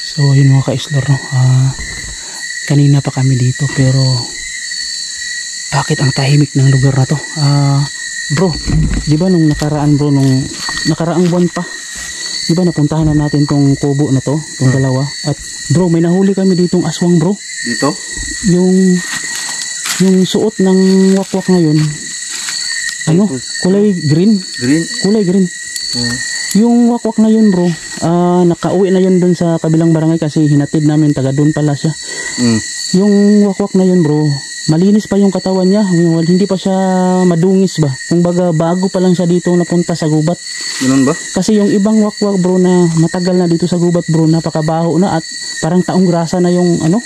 So yun mga ka-explore, no? Kanina pa kami dito pero bakit ang tahimik ng lugar na to? Bro, di ba nung nakaraan bro, nung nakaraang buwan pa, di ba napuntahan na natin tong kubo na to, tong dalawa? At bro, may nahuli kami ditong aswang bro. Dito? Yung suot ng wakwak ngayon, ano, kulay green. Green? Kulay green. Yung wakwak na yun bro, nakauwi na yun dun sa kabilang barangay kasi hinatid namin, taga dun pala siya. Yung wakwak na yun bro, malinis pa yung katawan niya, hindi pa siya madungis ba. Kung baga bago pa lang siya dito napunta sa gubat. Ganun ba? Kasi yung ibang wakwak bro na matagal na dito sa gubat bro, napakabaho na at parang taong grasa na yung ano.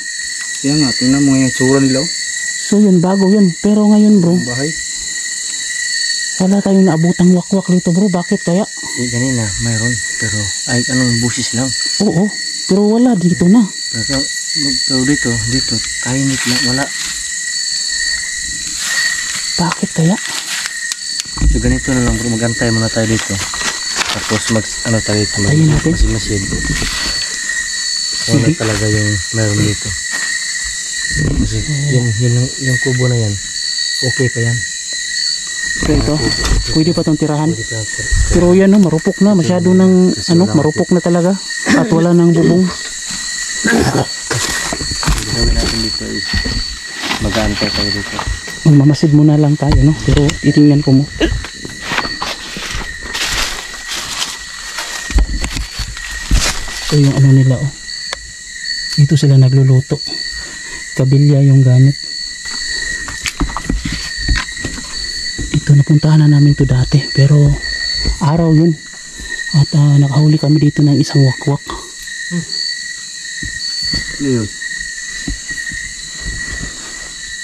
Kaya nga, tingnan mo yung tsura nila. So yun, bago yun. Pero ngayon bro, bahay. Wala tayong naabutang wakwak dito bro. Bakit kaya? Ganina, mayroon. Pero ay anong busis lang. Oo, pero wala dito na. Pero dito, tahimik na, wala. Bakit kaya? So ganito na lang bro, magantay muna tayo dito. Tapos ano tayo dito, tayo natin. masid. Wala talaga yung meron dito. Kasi yung kubo na yan, okay pa yan. So ito, pwede pa itong tirahan. Pero yan no, marupok na, masyado ng ano, marupok na talaga. At wala nang bubong. Gawin natin dito is mag-aantay tayo dito. Magmamasid muna lang tayo no, pero titingnan ko mo. Ito yung ano nila oh. Dito sila nagluluto. Kabilya yung gamit. Ito napuntahan na namin to dati pero araw yun. At nakahuli kami dito ng isang wakwak. Yun.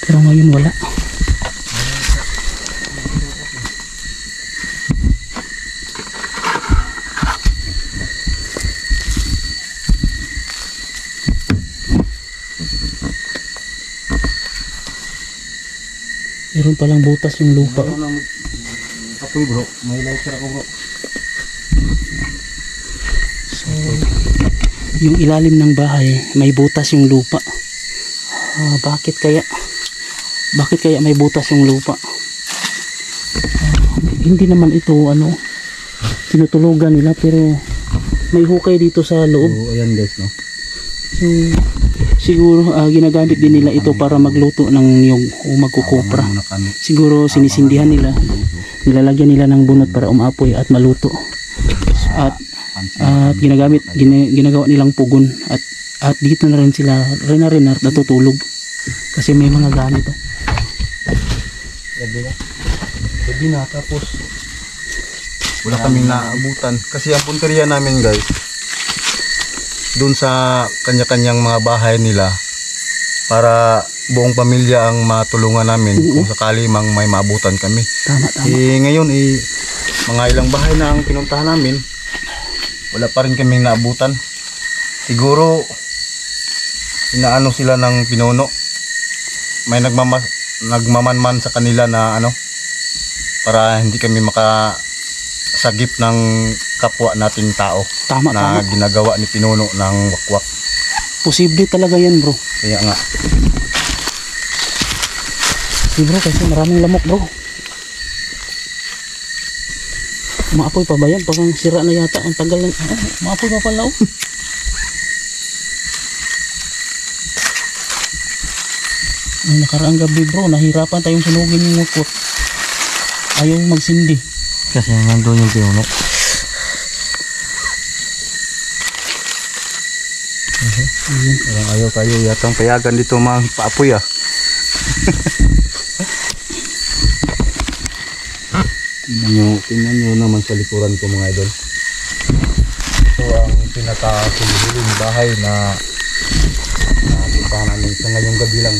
Pero ngayon wala. Meron palang butas yung lupa. Apoy bro, may lighter ako bro. So, yung ilalim ng bahay, may butas yung lupa. Bakit kaya? Bakit kaya may butas yung lupa? Hindi naman ito ano, tinutulugan nila pero may hukay dito sa loob. So, ayan guys no. So, siguro ginagamit din nila ito para magluto ng niyog o magkukopra. Siguro sinisindihan nila, nilalagyan nila ng bunot para umapoy at maluto. At ginagawa nilang pugon at dito na rin sila rin natutulog kasi may mga gamit oh. Gabi na tapos wala kaming naabutan kasi ang punteriya namin guys doon sa kanya-kanyang mga bahay nila para buong pamilya ang matulungan namin kung sakali mang may maabutan kami. Tama. Ngayon mga ilang bahay na ang pinuntahan namin, wala pa rin kaming naabutan. Siguro inaano sila ng pinuno, may nagmamanman sa kanila na ano para hindi kami makasagip ng kapwa nating tao. Tama. Ginagawa ni pinuno ng wakwak. Posible talaga yan bro. Kaya nga bro kasi maraming lamok bro. Maapoy pa ba yan? Parang sira na yata ang tagal ng maapoy pa pala oh. Ang nakaraang gabi bro, nahirapan tayong sunugin yung wakwak. Ayaw magsindi kasi nandun yung pinuno. Ayaw tayo yatang payagan dito mga paapoy ah. Tingnan nyo naman sa likuran ko mga idol. Ito ang pinaka-huling bahay na puntahan namin sa ngayong gabi lang.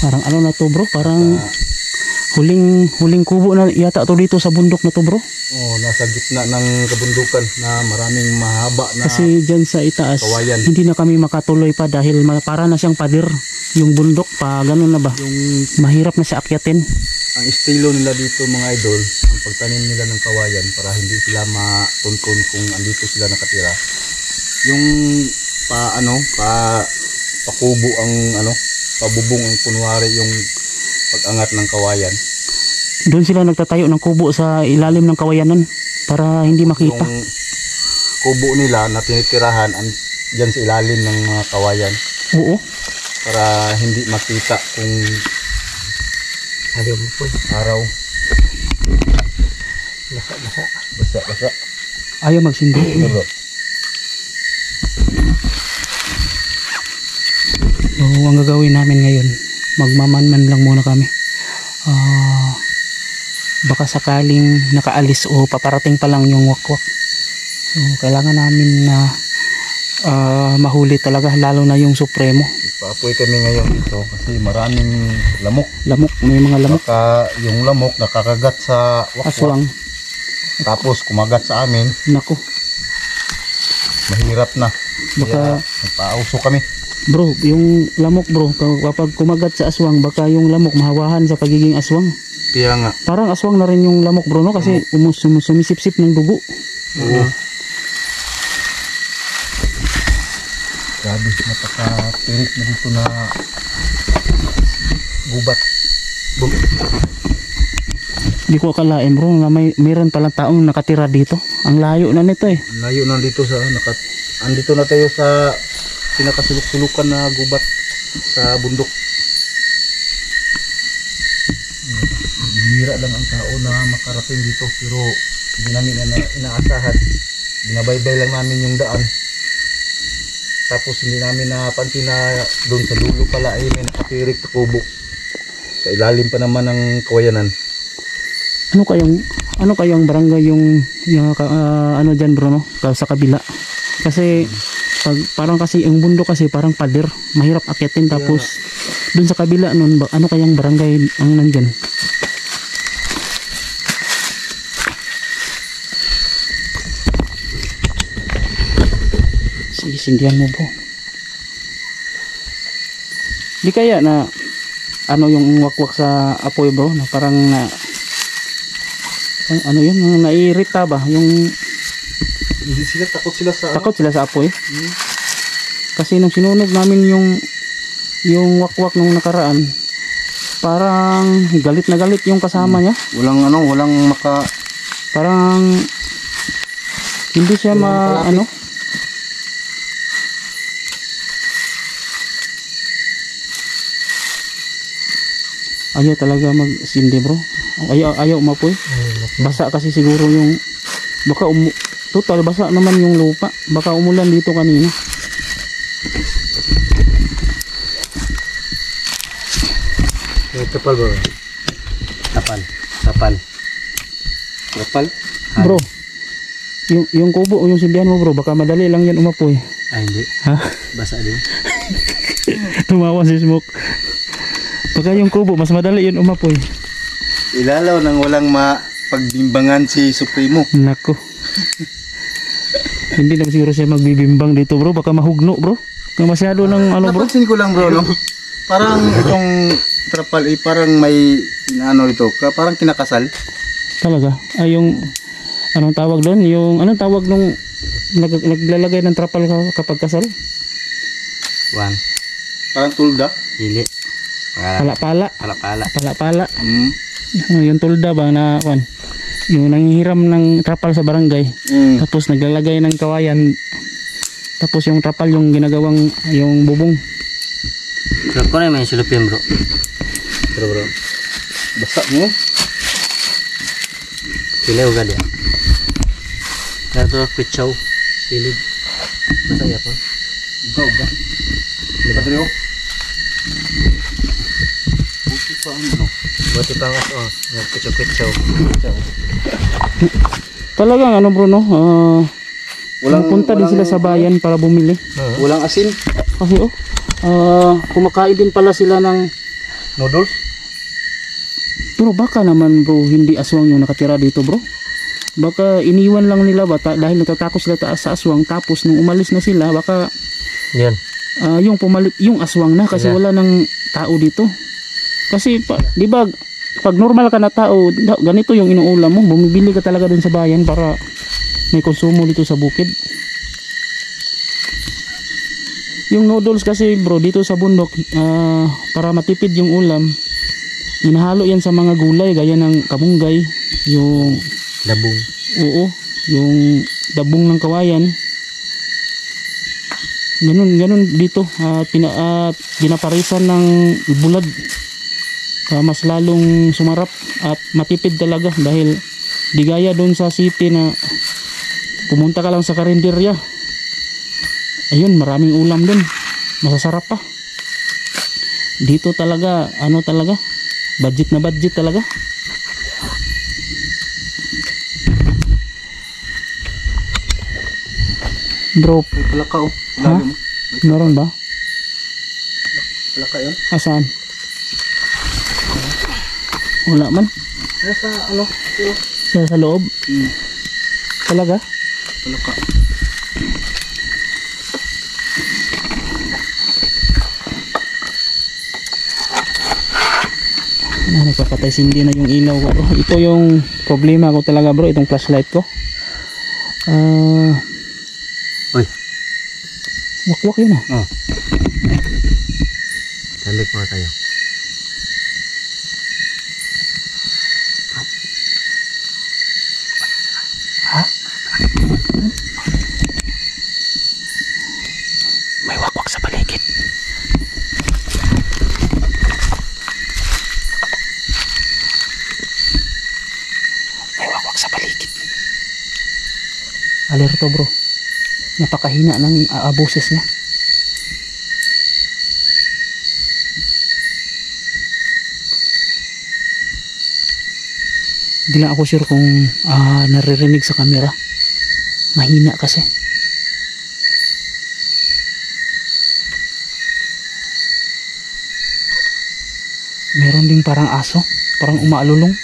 Parang ano na to bro, parang huling kubo na yata to dito sa bundok na to bro. Oh, nasa gitna ng kabundukan na maraming mahaba na kasi dyan sa itaas kawayan. Hindi na kami makatuloy pa dahil para na siyang pader yung bundok pa ganun na ba yung mahirap na siya akyatin. Ang estilo nila dito mga idol, ang pagtanim nila ng kawayan para hindi sila matuntun kung andito sila nakatira. yung pakubo ang pabubong ang kunwari yung pag-angat ng kawayan. Doon sila nagtatayo ng kubo sa ilalim ng kawayanan para hindi makita. Yung kubo nila na tinitirahan dyan sa ilalim ng mga kawayan Oo. para hindi makita kung araw. Basa. Ayaw magsindi. Pero, So, ang gagawin namin ngayon, magmamanman lang muna kami. Baka sakaling nakaalis o paparating pa lang yung wakwak. So, kailangan namin na mahuli talaga, lalo na yung supremo. paapoy kami ngayon dito kasi maraming lamok. May mga lamok. Baka yung lamok nakakagat sa wakwak. Aswang. Tapos kumagat sa amin. Nako. Mahirap na. Baka, nagpauso kami. bro, yung lamok bro, kapag kumagat sa aswang, baka yung lamok mahawahan sa pagiging aswang. Kaya nga. Parang aswang na rin yung lamok bro, no? Kasi sumisip-sip ng dugo. Oo. Grabe, napaka-tirik na dito na gubat. Hindi ko akalain bro na mayroon palang taong nakatira dito. Ang layo na nito eh. Layo na dito sa andito na tayo sa pinakasulok-sulukan na gubat sa bundok. Bihira lang ang tao na makarating dito pero hindi namin inaasahan. Binabaybay lang namin yung daan. Tapos hindi namin napansin na doon sa dulo pala ay may nakatirik na kubo. Sa ilalim pa naman ng kawayanan. Ano kayang barangay yung ano diyan bro no? Sa kabila. Kasi parang kasi yung bundok kasi parang pader, mahirap akyatin tapos dun sa kabila nun ano kayang barangay ang nandiyan? Sige, sindihan mo bro. Di kaya na ano yung wakwak sa apoy bro na parang na ano yun, naiirita ba yung Hindi sila takot sila sa takot sila sa apoy. Kasi nung sinunog namin yung wakwak nung nakaraan, parang galit na galit yung kasama niya. Walang Parang hindi siya ano. Ayaw talaga magsindi bro. Ayaw umapoy. Basa kasi siguro yung baka total basa naman yung lupa. Baka umulan dito kanina. Tapal bro. Tapal. Bro. Yung kubo o yung sindihan mo bro, baka madali lang yan umapoy. Ay hindi. Ha? Basa din. Tumawa si Smoke. Baka yung kubo mas madali yun umapoy. Ilalaw nang walang mapagbimbangan si Supremo. Nako. Hindi naman siguro siya magbibimbang dito bro, baka mahugno bro. Kung masyado ng ano bro. Napansin ko lang bro, no? Parang itong trapal parang may ano ito, parang kinakasal. Talaga. Ay yung anong tawag doon? Yung anong tawag nung naglalagay ng trapal kapag kasal? One. Parang tulda? Dili. Pala-pala. Pala-pala. Yung tulda ba na kan? Yung nanghihiram ng trapal sa barangay. Tapos naglalagay ng kawayan. Tapos yung trapal yung ginagawang yung bubong. Bro, ko na may silupin bro. Bro. Basa mo. Pilih uga dia. Kaya kuchaw. Pilih. Basta ya po. Uga. Lipat rin. Buti pa ano. Buti pa nga oh. Kuchaw. Talagang ano bro no? Punta din sila sa bayan para bumili. Walang asin. Kasi kumakain din pala sila ng Noodles. pero baka naman bro hindi aswang yung nakatira dito bro. Baka iniwan lang nila bata dahil natatakot sila sa aswang tapos nung umalis na sila baka Yan. yung pumalit yung aswang na kasi wala nang tao dito. Kasi di ba pag normal ka na tao ganito yung inuulam mo, bumibili ka talaga dun sa bayan para may konsumo dito sa bukid. Yung noodles kasi bro dito sa bundok, para matipid yung ulam, inahalo yan sa mga gulay gaya ng kamunggay, yung Dabong. oo, yung dabong ng kawayan. Ganun dito, pinaparisan ng bulad, mas lalong sumarap at matipid talaga, dahil di gaya doon sa city na pumunta ka lang sa karinderya, ayun, maraming ulam doon, masasarap pa. Dito talaga, ano talaga, budget na budget talaga. Bro, May palaka oh. ha? Lalim. Meron ba? Palaka yun. Asaan? Wala man. Nasa ano? Ito. Sa loob? Talaga? Palaka. Nagpapatay sindi na yung ilaw ko bro. Ito yung problema ko talaga bro, itong flashlight ko. Uy, Wakwak yun ah. oh. Talik mo tayo. Ha? May wakwak sa paligid. May wakwak sa paligid. Alerto bro. Napakahina ng boses niya. Hindi lang ako sure kung naririnig sa camera. Mahina kasi. Meron ding parang aso, parang umaalulong.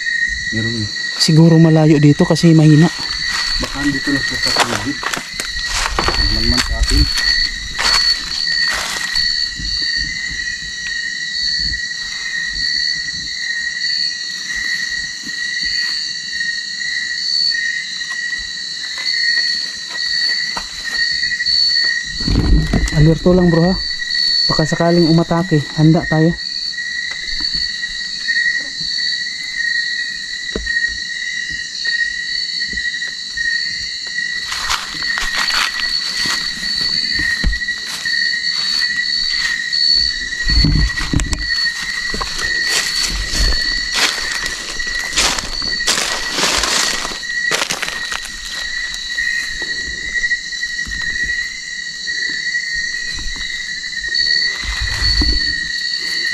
Meron yun. Siguro malayo dito kasi mahina. Baka dito na sa paligid. Man sa atin. Alerto lang bro ha. Baka sakaling umatake, handa tayo.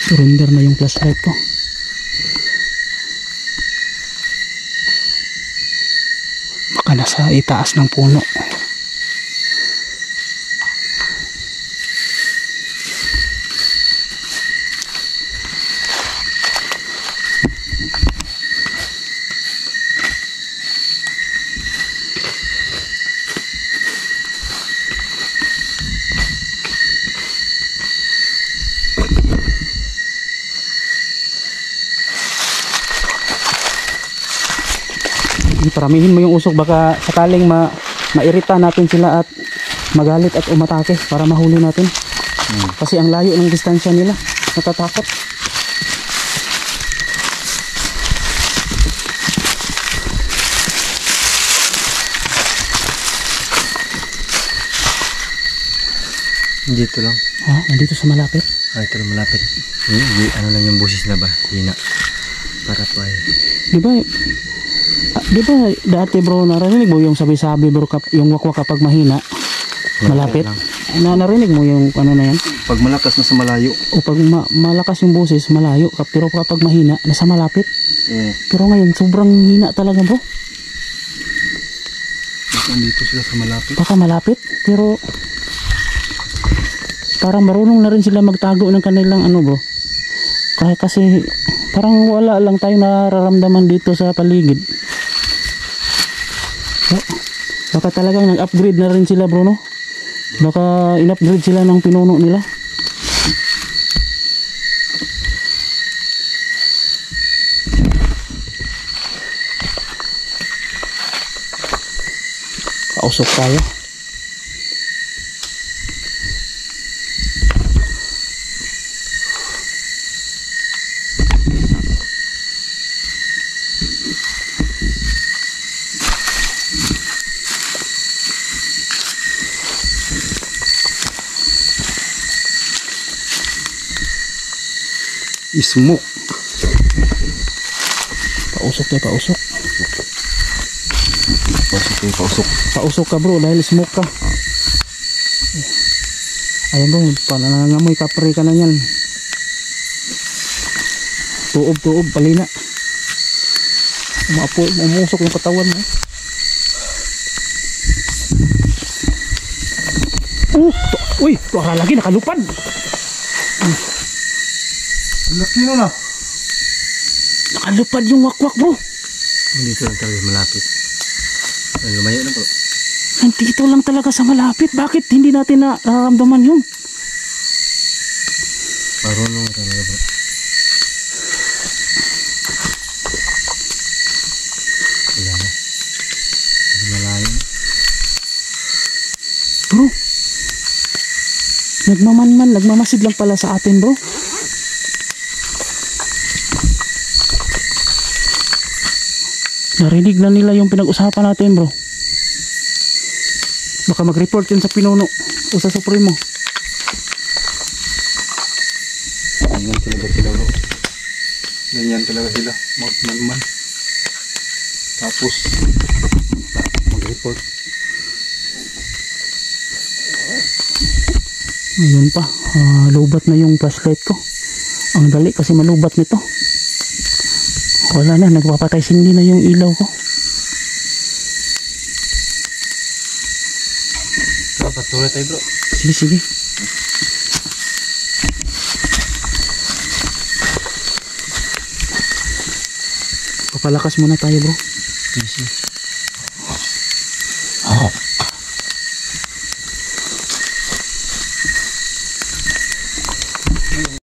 Surrender na yung flashlight ko. Baka nasa itaas ng puno. Paramihin mo yung usok, baka sakaling mairita natin sila at magalit at umatake para mahuli natin. Kasi ang layo ng distansya nila, natatakot. Dito lang. Ha? Nandito sa malapit. Ito lang malapit. Ano lang yung busis na ba? Hina. Para pa eh. Di ba dati bro, narinig mo yung sabi-sabi bro, yung wakwak kapag mahina, malapit? Narinig mo yung ano na yan? Pag malakas na sa malayo. O pag malakas yung boses, malayo. Pero kapag mahina, nasa malapit. Pero ngayon, sobrang hina talaga bro. Nandito sila sa malapit. Baka malapit, pero parang marunong na rin sila magtago ng kanilang ano bro. Kasi parang wala lang tayong nararamdaman dito sa paligid. Baka talagang nag-upgrade na rin sila bro no? Baka in-upgrade sila ng pinuno nila. Kausok tayo. smoke. Pausok tayo, pausok. Pausok tayo, pausok. Pausok ka bro dahil smoke ka. Ayan bro, panangamoy kapre ka na yan. Tuob, palina. Umusok yung katawan mo. Uy, wala lagi nakalupad. Ang laki nun ah. Nakalupad yung wakwak bro. Dito lang talaga malapit. Lumayo na bro. Nandito lang talaga sa malapit. Bakit hindi natin nararamdaman yun? Marunong talaga bro. Wala na. Malayo. Bro, nagmamasid lang pala sa atin bro. Narinig na nila yung pinag-usapan natin bro. Baka mag-report yun sa pinuno o sa supremo. Ganyan talaga sila bro. Ganyan talaga sila. Magmanman. Tapos mag-report. Ayun pa, lubat na yung flashlight ko. Ang dali kasi malubat nito. Wala na, nagpapatay sindi na yung ilaw ko. Patuloy tayo bro. Sige. Papalakas muna tayo bro. Sige.